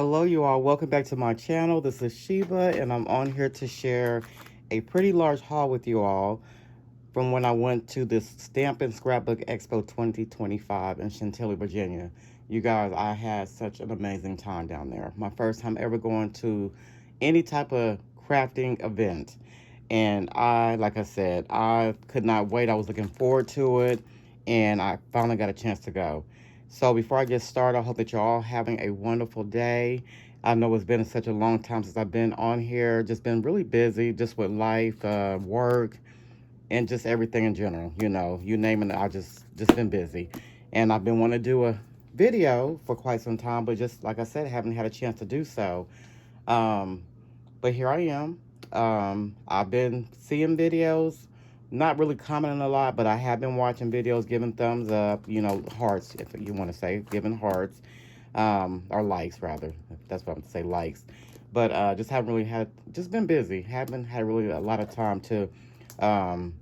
Hello, you all. Welcome back to my channel. This is Sheba, and I'm on here to share a pretty large haul with you all from when I went to this Stamp and Scrapbook Expo 2025 in Chantilly, Virginia. You guys, I had such an amazing time down there. My first time ever going to any type of crafting event. And like I said, I could not wait. I was looking forward to it, and I finally got a chance to go. So before I get started, I hope that you're all having a wonderful day. I know it's been such a long time since I've been on here. Just been really busy, just with life, work, and just everything in general. You name it. I just been busy, and I've been wanting to do a video for quite some time, but just like I said, haven't had a chance to do so. Um, but here I am. I've been seeing videos, not really commenting a lot, but I have been watching videos, giving thumbs up, hearts, if you want to say, giving hearts, or likes rather. That's what I'm say, likes. But just haven't really just been busy. Haven't had really a lot of time to um,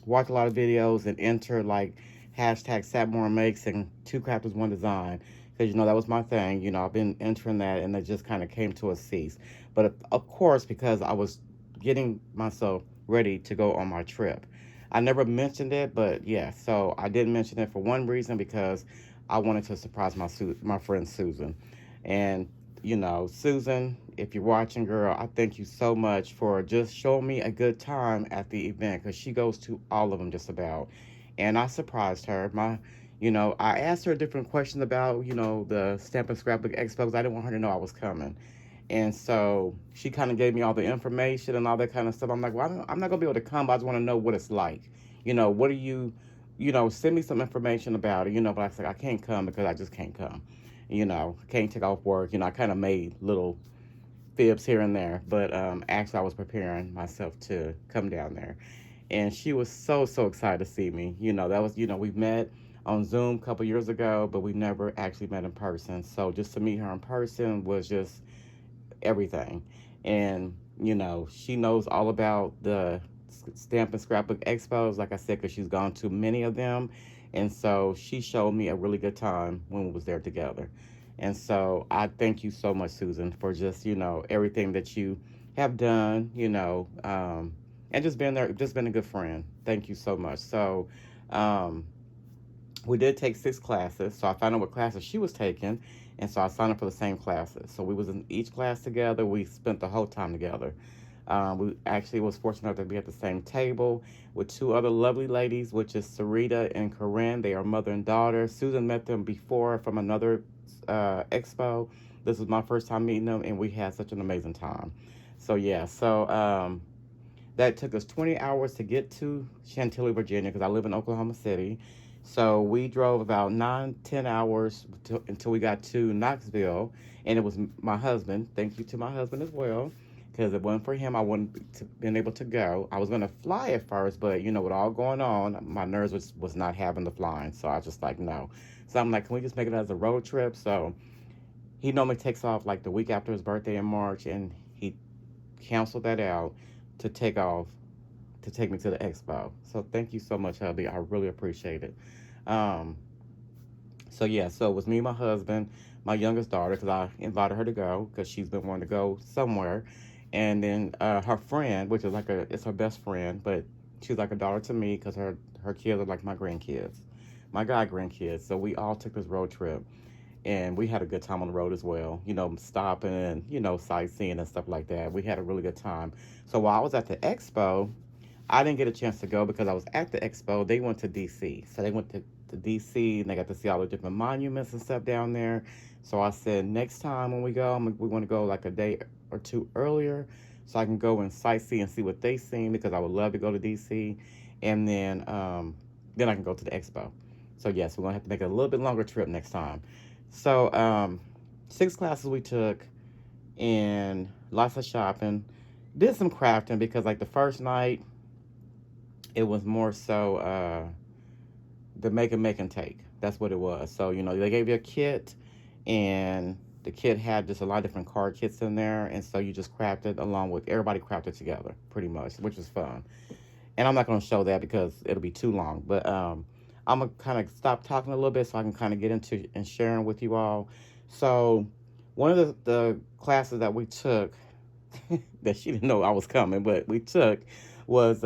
watch a lot of videos and enter like hashtag Satmore Makes and Two Crafters One Design, because that was my thing. I've been entering that, and it just kind of came to a cease. But of course, because I was getting myself ready to go on my trip, I never mentioned it, but yeah. So I didn't mention it for one reason, because I wanted to surprise my friend Susan. And Susan, if you're watching, girl, I thank you so much for just showing me a good time at the event, because she goes to all of them just about. And I surprised her. I asked her different questions about, the Stamp and Scrapbook Expo, because I didn't want her to know I was coming. And so she kind of gave me all the information and all that kind of stuff. I'm like, well, I'm not going to be able to come, but I just want to know what it's like. What are you, send me some information about it, but I said, I can't come because I just can't come. I can't take off work. I kind of made little fibs here and there, but actually I was preparing myself to come down there. And she was so, so excited to see me. That was, we met on Zoom a couple years ago, but we never actually met in person. So just to meet her in person was just everything. And, she knows all about the Stamp and Scrapbook Expos, like I said, because she's gone to many of them. And so she showed me a really good time when we was there together. And so I thank you so much, Susan, for just, everything that you have done, and just being there, just been a good friend. Thank you so much. So, um, we did take 6 classes, so I found out what classes she was taking, and so I signed up for the same classes. So we was in each class together. We spent the whole time together. We actually was fortunate enough to be at the same table with two other lovely ladies, which is Sarita and Corinne. They are mother and daughter. Susan met them before from another expo. This was my first time meeting them, and we had such an amazing time. So yeah, that took us 20 hours to get to Chantilly, Virginia, because I live in Oklahoma City. So we drove about 9, 10 hours until we got to Knoxville, and it was my husband. Thank you to my husband as well, because if it wasn't for him, I wouldn't been able to go. I was gonna fly at first, but with all going on, my nerves was not having the flying. So I was just like, no. So I'm like, can we just make it as a road trip? So he normally takes off like the week after his birthday in March, and he canceled that out to take off to take me to the expo. So thank you so much, hubby. I really appreciate it. Um, so yeah, so it was me, my husband, my youngest daughter, because I invited her to go because she's been wanting to go somewhere, and then her friend, which is it's her best friend, but she's like a daughter to me because her kids are like my grandkids, my guy grandkids. So we all took this road trip, and we had a good time on the road as well. Stopping and sightseeing and stuff like that. We had a really good time. So while I was at the expo, I didn't get a chance to go because I was at the expo. They went to DC. So they went to DC, and they got to see all the different monuments and stuff down there. So I said, next time when we go, we want to go like a day or two earlier so I can go and sightsee and see what they seen, because I would love to go to DC. And then I can go to the expo. So yes, we're going to have to make a little bit longer trip next time. So 6 classes we took, and lots of shopping. Did some crafting, because like the first night, it was more so the make and take. That's what it was. So they gave you a kit, and the kit had just a lot of different card kits in there, and so you just crafted along with everybody, crafted together pretty much, which was fun. And I'm not going to show that because it'll be too long, but I'm gonna kind of stop talking a little bit so I can kind of get into and sharing with you all. So One of the classes that we took that she didn't know I was coming, but we took was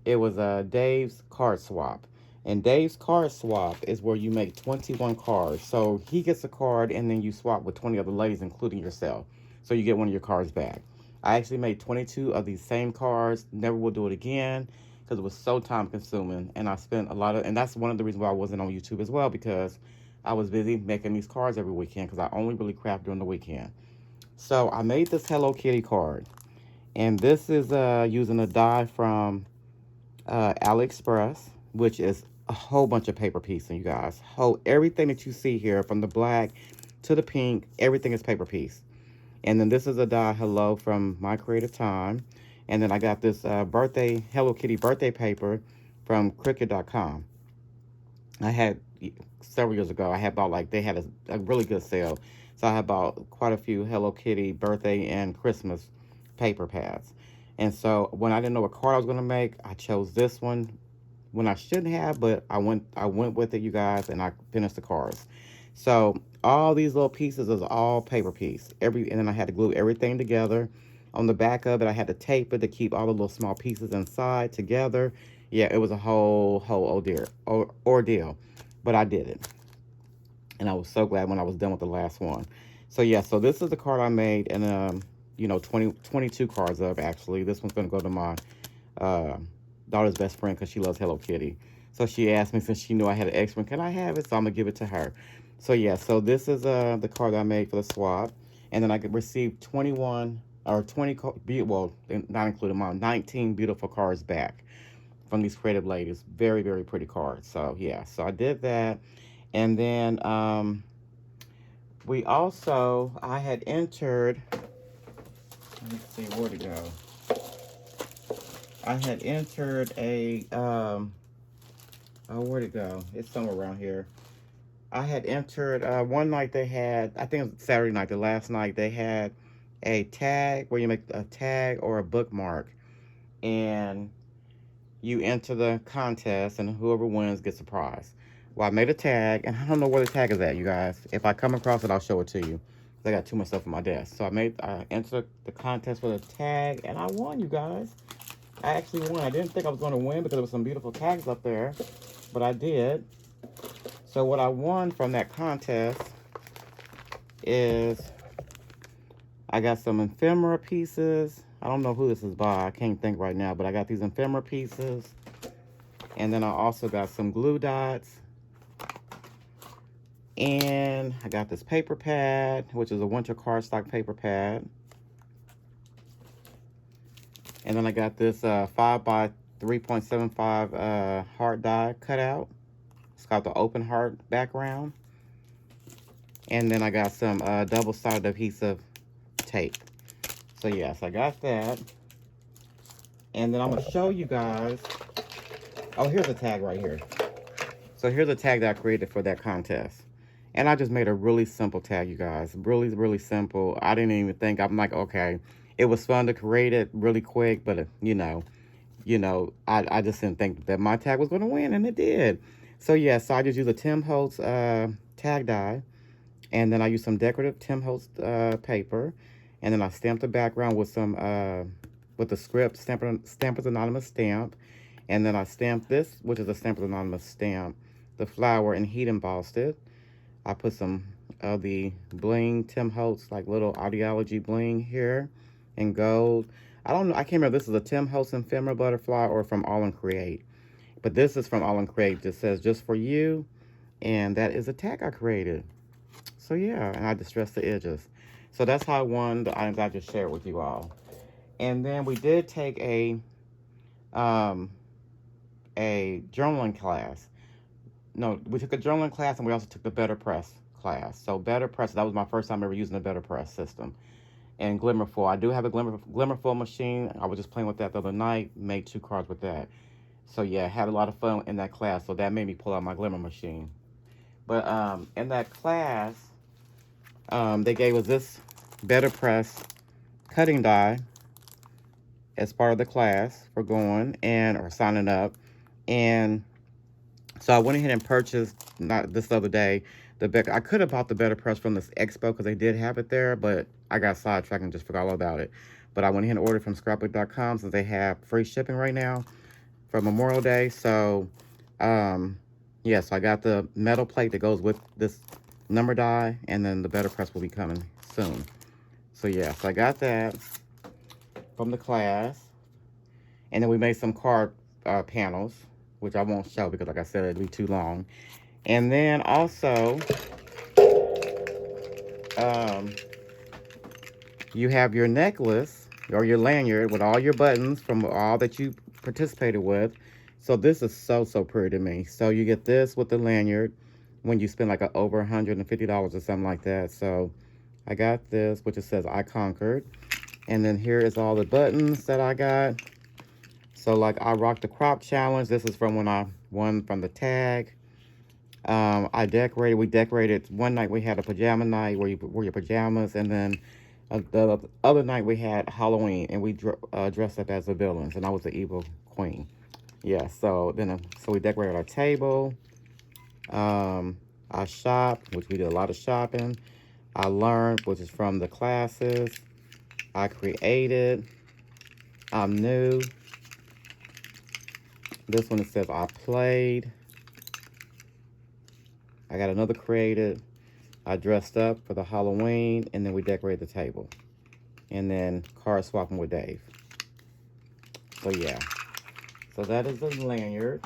it was Dave's card swap. And Dave's card swap is where you make 21 cards. So he gets a card and then you swap with 20 other ladies, including yourself. So you get one of your cards back. I actually made 22 of these same cards. Never will do it again because it was so time consuming. And I spent a lot of, and that's one of the reasons why I wasn't on YouTube as well, because I was busy making these cards every weekend because I only really craft during the weekend. So I made this Hello Kitty card. And this is using a die from AliExpress, which is a whole bunch of paper pieces, you guys. Everything that you see here, from the black to the pink, everything is paper piece. And then this is a die Hello from My Creative Time. And then I got this birthday Hello Kitty birthday paper from Cricut.com. I had several years ago. I had bought, like, they had a really good sale, so I had bought quite a few Hello Kitty birthday and Christmas paper pads. And so when I didn't know what card I was going to make, I chose this one when I shouldn't have, but I went with it, you guys, and I finished the cards. So all these little pieces is all paper piece. And then I had to glue everything together. On the back of it, I had to tape it to keep all the little small pieces inside together. Yeah, it was a whole ordeal, but I did it, and I was so glad when I was done with the last one. So yeah, so this is the card I made, and 22 cards of, actually. This one's gonna go to my uh, daughter's best friend because she loves Hello Kitty. So she asked me, since she knew I had an extra, can I have it? So I'm gonna give it to her. So yeah, so this is the card I made for the swap, and then I could receive 21 or 20, well, not including mine, 19 beautiful cards back from these creative ladies. Very, very pretty cards. So yeah, so I did that. And then I had entered, let me see where to go. I had entered a, oh, where'd it go? It's somewhere around here. I had entered, one night they had, I think it was Saturday night, the last night, they had a tag where you make a tag or a bookmark. And you enter the contest, and whoever wins gets a prize. Well, I made a tag, and I don't know where the tag is at, you guys. If I come across it, I'll show it to you. I got too much stuff on my desk. So I entered the contest with a tag, and I won, you guys. I actually won. I didn't think I was going to win because there were some beautiful tags up there, but I did. So what I won from that contest is I got some ephemera pieces. I don't know who this is by. I can't think right now, but I got these ephemera pieces. And then I also got some glue dots. And I got this paper pad, which is a winter cardstock paper pad. And then I got this 5 by 3.75 heart die cutout. It's got the open heart background. And then I got some double-sided adhesive tape. So yes, I got that. And then I'm going to show you guys. Oh, here's a tag right here. So here's a tag that I created for that contest. And I just made a really simple tag, you guys. Really, really simple. I didn't even think. I'm like, okay. It was fun to create it really quick, but I just didn't think that my tag was going to win, and it did. So yeah, so I just used a Tim Holtz tag die, and then I used some decorative Tim Holtz paper, and then I stamped the background with some with the script Stampers Anonymous stamp, and then I stamped this, which is a Stampers Anonymous stamp, the flower, and heat embossed it. I put some of the bling Tim Holtz, like little ideology bling here in gold. I don't know, I can't remember if this is a Tim Holtz ephemera butterfly or from All in Create. But this is from All in Create. Just says just for you. And that is a tag I created. So yeah, and I distressed the edges. So that's how I won the items I just shared with you all. And then we did take a journaling class. No, we took a journaling class, and we also took the Better Press class. So Better Press, that was my first time ever using the Better Press system. And Glimmerful. I do have a Glimmerful machine. I was just playing with that the other night. Made 2 cards with that. So yeah, had a lot of fun in that class. So that made me pull out my Glimmer machine. But in that class, they gave us this Better Press cutting die as part of the class for going or signing up. And so I went ahead and purchased, not this other day, the back. I could have bought the Better Press from this expo because they did have it there, but I got sidetracked and just forgot all about it. But I went ahead and ordered from scrapbook.com since they have free shipping right now for Memorial Day. So, yeah, so I got the metal plate that goes with this number die, and then the Better Press will be coming soon. So, yeah, so I got that from the class. And then we made some card panels, which I won't show because, like I said, it'd be too long. And then also, you have your necklace or your lanyard with all your buttons from all that you participated with. So this is so pretty to me. So you get this with the lanyard when you spend like over $150 or something like that. So I got this, which it says I conquered. And then here is all the buttons that I got. So like I rocked the crop challenge. This is from when I won from the tag. We decorated one night. We had a pajama night where you wore your pajamas, and then the other night we had Halloween, and we dressed up as the villains, and I was the evil queen. Yeah, so we decorated our table. I shopped, which we did a lot of shopping. I learned, which is from the classes. I created. I'm new. This one, it says I played. I got another created. I dressed up for the Halloween, and then we decorated the table. And then card swapping with Dave. So yeah. So that is the lanyard.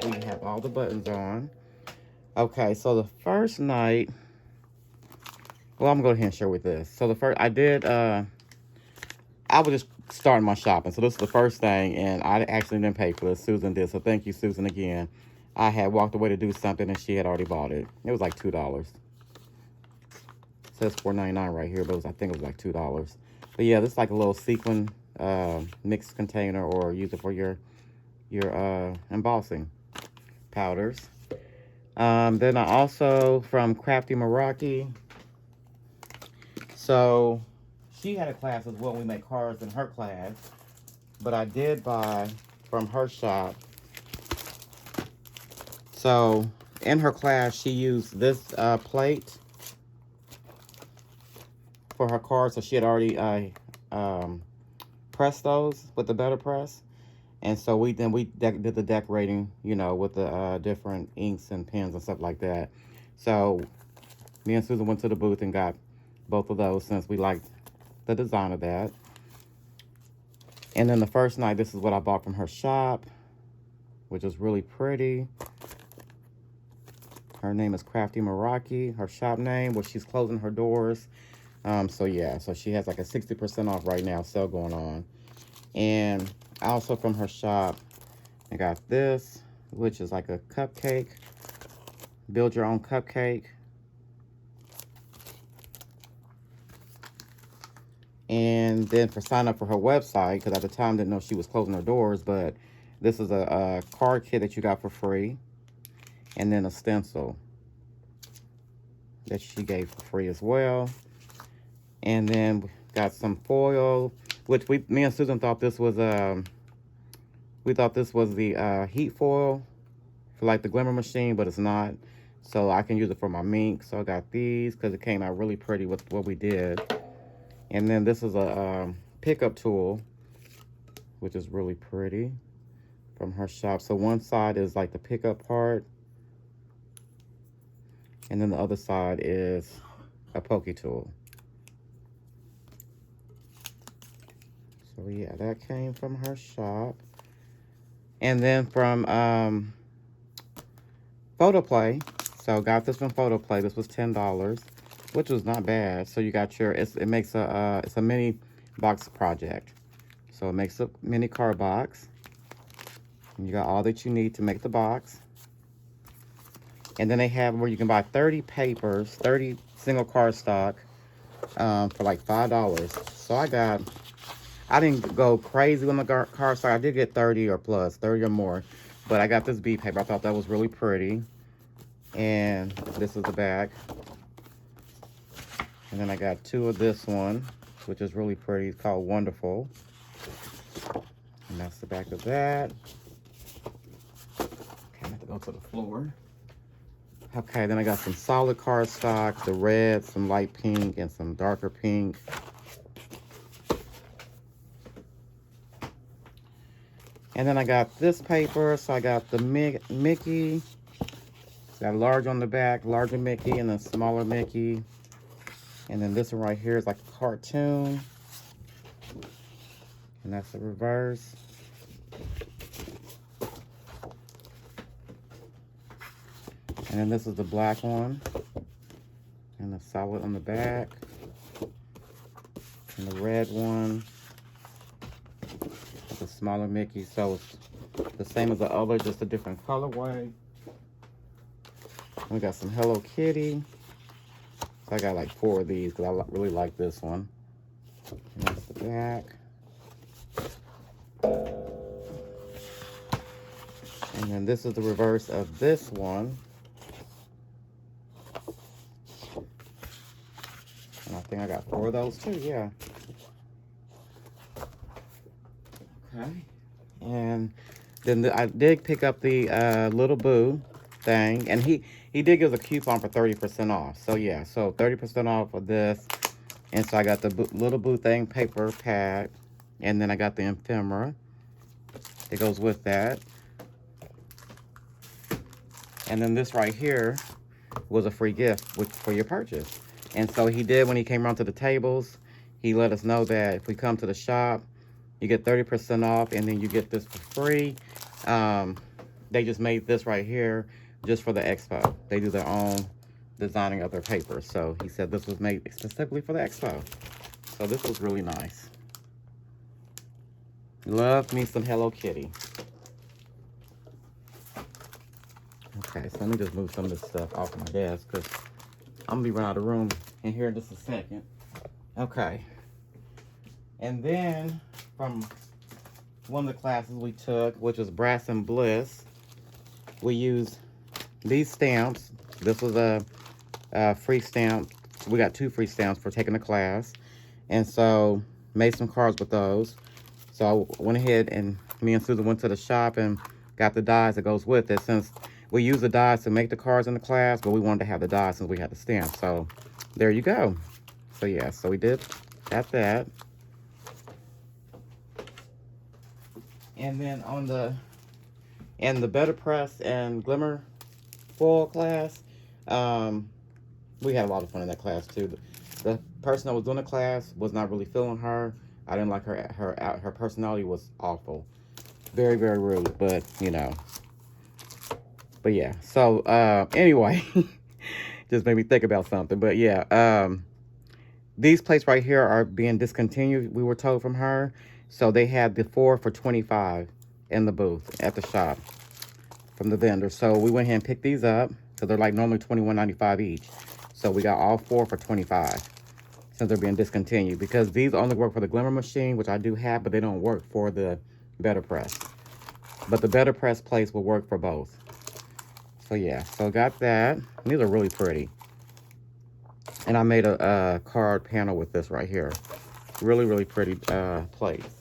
We have all the buttons on. Okay, so the first night, well, I'm gonna go ahead and share with this. So the first, I was just starting my shopping. So this is the first thing, and I actually didn't pay for this. Susan did, so thank you, Susan, again. I had walked away to do something, and she had already bought it. It was like $2. It says $4.99 right here, but I think it was like $2. But yeah, this is like a little sequin mixed container, or use it for your embossing powders. Then I also, from Crafty Meraki. So she had a class as well. We make cards in her class, but I did buy from her shop. So in her class, she used this plate for her cards. So she had already pressed those with the Better Press. And so we did the decorating, you know, with the different inks and pens and stuff like that. So me and Susan went to the booth and got both of those since we liked the design of that. And then the first night, this is what I bought from her shop, which is really pretty. Her name is Crafty Meraki, her shop name, which she's closing her doors. So yeah, so she has like a 60% off right now, sale going on. And also from her shop, I got this, which is like a cupcake. Build your own cupcake. And then for sign up for her website, because at the time didn't know she was closing her doors, but this is a card kit that you got for free. And then a stencil that she gave for free as well. And then we got some foil, which me and Susan thought this was we thought this was the heat foil for like the glimmer machine, but it's not. So I can use it for my mink. So I got these because it came out really pretty with what we did. And then this is a pickup tool, which is really pretty from her shop. So one side is like the pickup part, and then the other side is a pokey tool. So yeah, that came from her shop. And then from Photoplay. So got this from Photoplay. This was $10, which was not bad. So you got your, it's a mini box project. So it makes a mini card box. And you got all that you need to make the box. And then they have where you can buy 30 papers, 30 single card stock for like $5. So I didn't go crazy with my card stock. I did get 30 or plus, 30 or more. But I got this B paper. I thought that was really pretty. And this is the back. And then I got two of this one, which is really pretty. It's called Wonderful. And that's the back of that. Okay, I have to go to the floor. Okay, then I got some solid cardstock, the red, some light pink, and some darker pink. And then I got this paper, so I got the Mickey. It's got a large on the back, larger Mickey, and a smaller Mickey. And then this one right here is like a cartoon. And that's the reverse. And then this is the black one. And the solid on the back. And the red one. The smaller Mickey. So it's the same as the other, just a different colorway. We got some Hello Kitty. So I got like 4 of these because I really like this one. And that's the back. And then this is the reverse of this one. And I think I got 4 of those too, yeah. Okay. And then I did pick up the Little Boo thing. And he did give us a coupon for 30% off. So yeah, so 30% off of this. And so I got the Little Boo thing paper pad. And then I got the ephemera. It goes with that. And then this right here was a free gift for your purchase. And so he did, when he came around to the tables, he let us know that if we come to the shop, you get 30% off, and then you get this for free. They just made this right here just for the expo. They do their own designing of their papers. So he said this was made specifically for the expo. So this was really nice. Love me some Hello Kitty. Okay, so let me just move some of this stuff off my desk because I'm gonna be running out of room in here in just a second. Okay. And then from one of the classes we took, which was Brass and Bliss, we used these stamps. This was a free stamp. We got 2 free stamps for taking the class. And so made some cards with those. So I went ahead and me and Susan went to the shop and got the dies that goes with it. Since we use the dies to make the cards in the class, but we wanted to have the dies since we had the stamp. So there you go. So yeah, so we did that. And then on the Better Press and Glimmer Foil class, we had a lot of fun in that class too. The person that was doing the class was not really feeling her. I didn't like her personality was awful. Very, very rude, but you know. But yeah, so anyway, just made me think about something. But yeah, these plates right here are being discontinued, we were told from her. So they had the 4 for $25 in the booth at the shop from the vendor. So we went ahead and picked these up. So they're like normally $21.95 each. So we got all 4 for $25 since they're being discontinued. Because these only work for the Glimmer machine, which I do have, but they don't work for the Better Press. But the Better Press plates will work for both. So yeah, so got that. These are really pretty. And I made a card panel with this right here. Really, really pretty plates.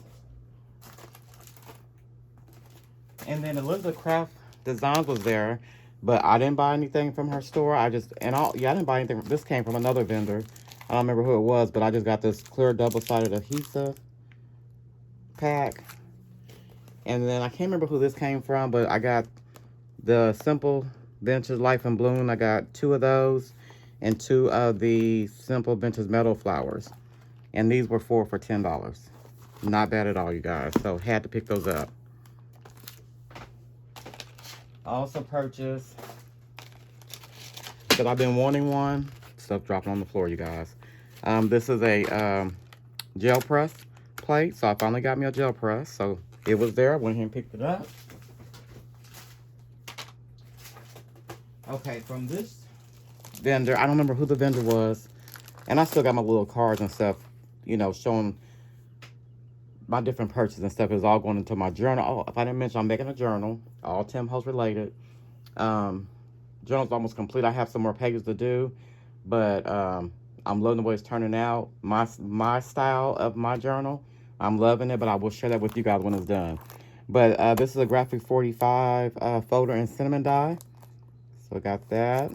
And then Elizabeth Craft Designs was there, but I didn't buy anything from her store. I didn't buy anything. This came from another vendor. I don't remember who it was, but I just got this clear double-sided adhesive pack. And then I can't remember who this came from, but I got the Simple Benches Life in Bloom. I got 2 of those and 2 of the Simple Benches Metal Flowers. And these were 4 for $10. Not bad at all, you guys. So had to pick those up. I also purchased, because I've been wanting one. Stuff dropping on the floor, you guys. This is a gel press plate. So I finally got me a gel press. So it was there. I went ahead and picked it up. Okay, from this vendor, I don't remember who the vendor was. And I still got my little cards and stuff, you know, showing my different purchases and stuff. Is all going into my journal. Oh, if I didn't mention, I'm making a journal, all Tim Host related. Journal's almost complete. I have some more pages to do, but I'm loving the way it's turning out. My style of my journal, I'm loving it, but I will share that with you guys when it's done. But this is a Graphic 45 folder in cinnamon dye. So I got that.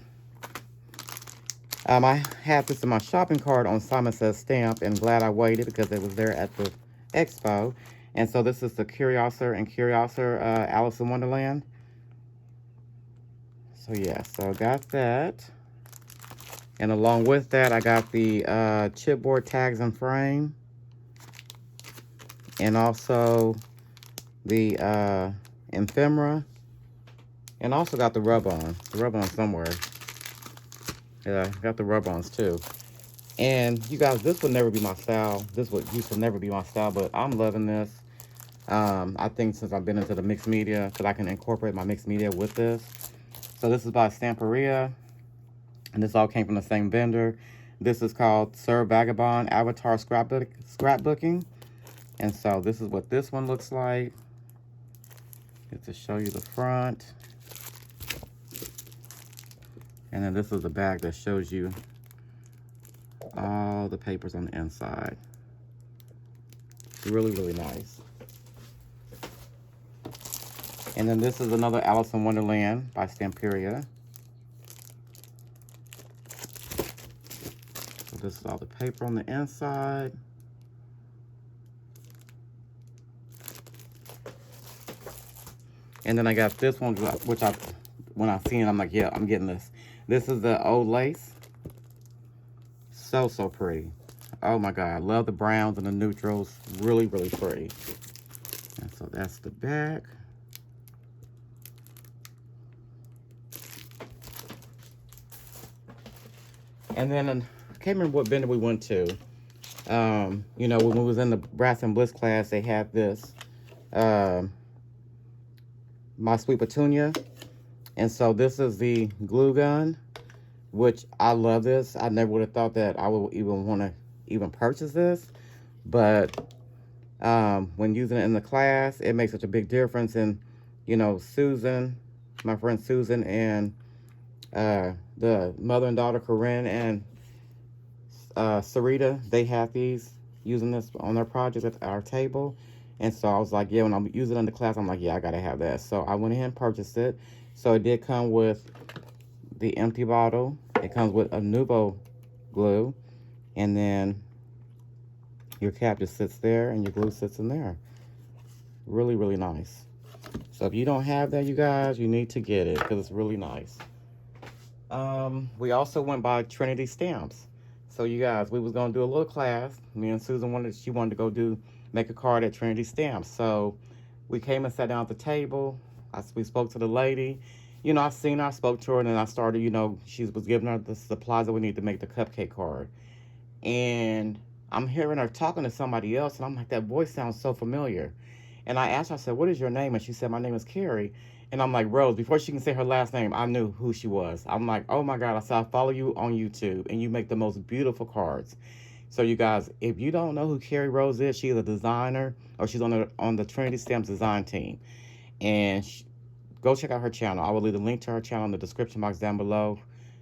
I had this in my shopping cart on Simon Says Stamp, and glad I waited because it was there at the expo. And so this is the Curiosity and Curiosity Alice in Wonderland. So yeah, so I got that. And along with that, I got the chipboard tags and frame. And also the ephemera. And also got the rub-on. The rub-on somewhere. Yeah, got the rub-ons too. And you guys, this would never be my style. This would used to never be my style, but I'm loving this. I think since I've been into the mixed media, because I can incorporate my mixed media with this. So this is by Stamperia. And this all came from the same vendor. This is called Sir Vagabond Avatar Scrapbooking. And so this is what this one looks like. Just to show you the front. And then this is the back that shows you all the papers on the inside. It's really, really nice. And then this is another Alice in Wonderland by Stamperia. So this is all the paper on the inside. And then I got this one, which when I seen it, I'm like, yeah, I'm getting this. This is the old lace. So, so pretty. Oh my God, I love the browns and the neutrals. Really, really pretty. And so that's the back. And then, I can't remember what vendor we went to. You know, when we was in the Brass and Bliss class, they had this, My Sweet Petunia. And so this is the glue gun, which I love this. I never would have thought that I would even want to even purchase this. But when using it in the class, it makes such a big difference. And, you know, Susan, my friend Susan, and the mother and daughter, Corinne and Sarita, they have these, using this on their projects at our table. And so I was like, yeah, when I'm using it in the class, I'm like, yeah, I gotta have that. So I went ahead and purchased it. So it did come with the empty bottle. It comes with a Nuvo glue. And then your cap just sits there and your glue sits in there. Really, really nice. So if you don't have that, you guys, you need to get it because it's really nice. We also went by Trinity Stamps. So you guys, we was gonna do a little class. Me and Susan she wanted to go make a card at Trinity Stamps. So we came and sat down at the table. We spoke to the lady. You know, I seen her, I spoke to her, and then I started, you know, she was giving her the supplies that we need to make the cupcake card. And I'm hearing her talking to somebody else, and I'm like, that voice sounds so familiar. And I asked her, I said, what is your name? And she said, my name is Carrie. And I'm like, Rhodes, before she can say her last name, I knew who she was. I'm like, oh my God, I said, I follow you on YouTube, and you make the most beautiful cards. So you guys, if you don't know who Carrie Rhodes is, she's a designer, or she's on the Trinity Stamps design team. And go check out her channel. I will leave the link to her channel in the description box down below.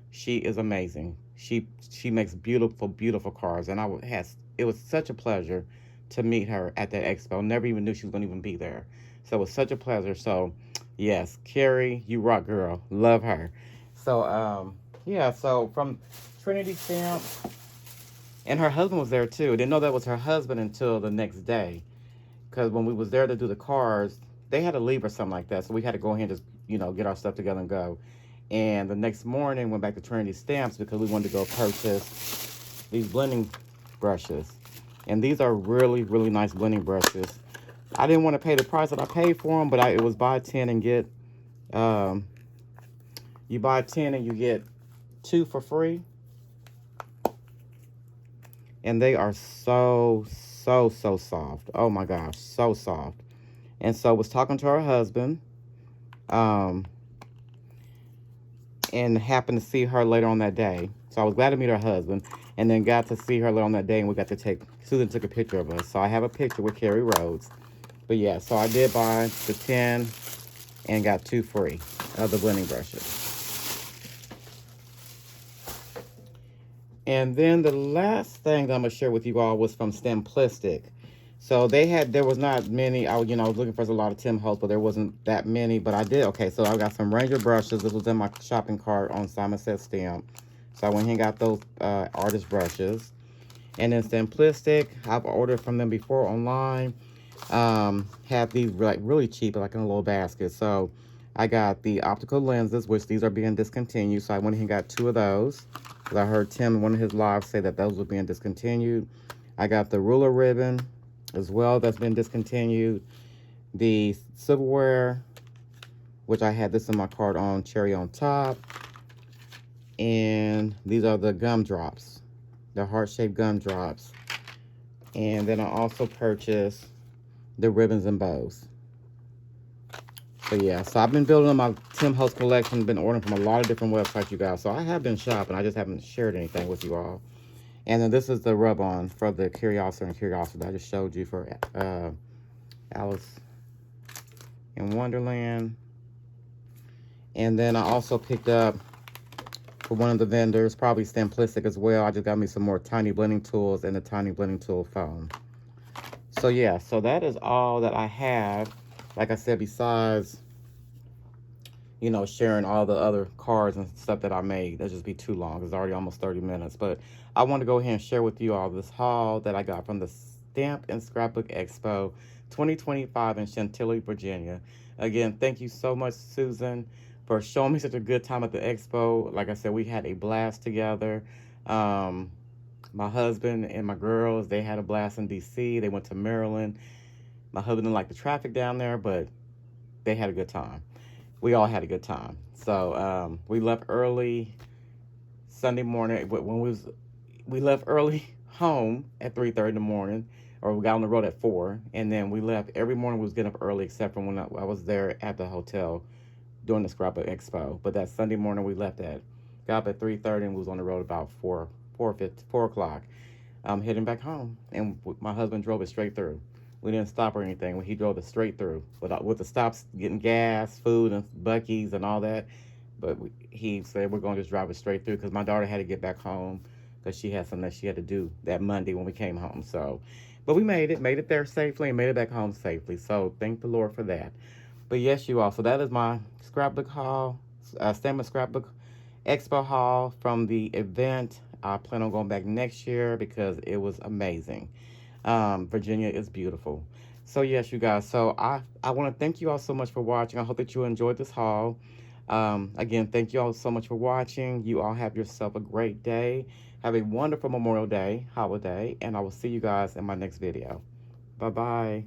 She is amazing. She makes beautiful, beautiful cards. And it was such a pleasure to meet her at that expo. Never even knew she was going to even be there. So it was such a pleasure. So, yes, Carrie, you rock, girl. Love her. So, yeah, so from Trinity Stamps, and her husband was there too. Didn't know that was her husband until the next day. Because when we was there to do the cards, they had to leave or something like that. So we had to go ahead and just, you know, get our stuff together and go. And the next morning, went back to Trinity Stamps because we wanted to go purchase these blending brushes. And these are really, really nice blending brushes. I didn't want to pay the price that I paid for them, but it was buy 10 and get, you buy 10 and you get 2 for free. And they are so, so, so soft. Oh my gosh, so soft. And so I was talking to her husband, and happened to see her later on that day. So I was glad to meet her husband, and then got to see her later on that day, and we got to Susan took a picture of us. So I have a picture with Carrie Rhodes. But yeah, so I did buy the 10 and got 2 free of the blending brushes. And then the last thing that I'm going to share with you all was from Stamplistic. So there was not many. I was looking for a lot of Tim Holtz, but there wasn't that many. But I did. Okay, so I got some Ranger brushes. This was in my shopping cart on Simon Says Stamp. So I went and got those artist brushes. And then Simplistic, I've ordered from them before online. Have these like really cheap, like in a little basket. So I got the optical lenses, which these are being discontinued. So I went and got 2 of those. Because I heard Tim in one of his lives say that those were being discontinued. I got the ruler ribbon as well that's been discontinued. The silverware, which I had this in my cart on cherry on top. And these are the gumdrops, the heart-shaped gumdrops. And then I also purchased the ribbons and bows. So yeah, so I've been building on my Tim Holtz collection, been ordering from a lot of different websites, you guys. So I have been shopping, I just haven't shared anything with you all. And then this is the rub-on for the Curiosity and Curiosity that I just showed you for Alice in Wonderland. And then I also picked up for one of the vendors, probably Simplistic as well. I just got me some more tiny blending tools and the tiny blending tool foam. So yeah, so that is all that I have. Like I said, besides, sharing all the other cards and stuff that I made. That'd just be too long. It's already almost 30 minutes. But I want to go ahead and share with you all this haul that I got from the Stamp and Scrapbook Expo 2025 in Chantilly, Virginia. Again, thank you so much, Susan, for showing me such a good time at the expo. Like I said, we had a blast together. My husband and my girls, they had a blast in D.C. They went to Maryland. My husband didn't like the traffic down there, but they had a good time. We all had a good time. So we left early Sunday morning. We left early home at 3:30 in the morning, or we got on the road at 4, and then we left every morning. We was getting up early, except for when I was there at the hotel during the Scrapbook Expo. But that Sunday morning we got up at 3:30, and we was on the road about 4 o'clock. Heading back home, and my husband drove it straight through. We didn't stop or anything. He drove it straight through with the stops, getting gas, food, and Buc-ee's and all that. But he said we're going to just drive it straight through because my daughter had to get back home because she had something that she had to do that Monday when we came home. So, but we made it there safely, and made it back home safely. So thank the Lord for that. But yes, you all. So that is my scrapbook haul, Stamp and Scrapbook Expo haul from the event. I plan on going back next year because it was amazing. Virginia is beautiful. So yes, you guys. So I want to thank you all so much for watching. I hope that you enjoyed this haul. Again, thank you all so much for watching. You all have yourself a great day. Have a wonderful Memorial Day holiday, and I will see you guys in my next video. Bye bye.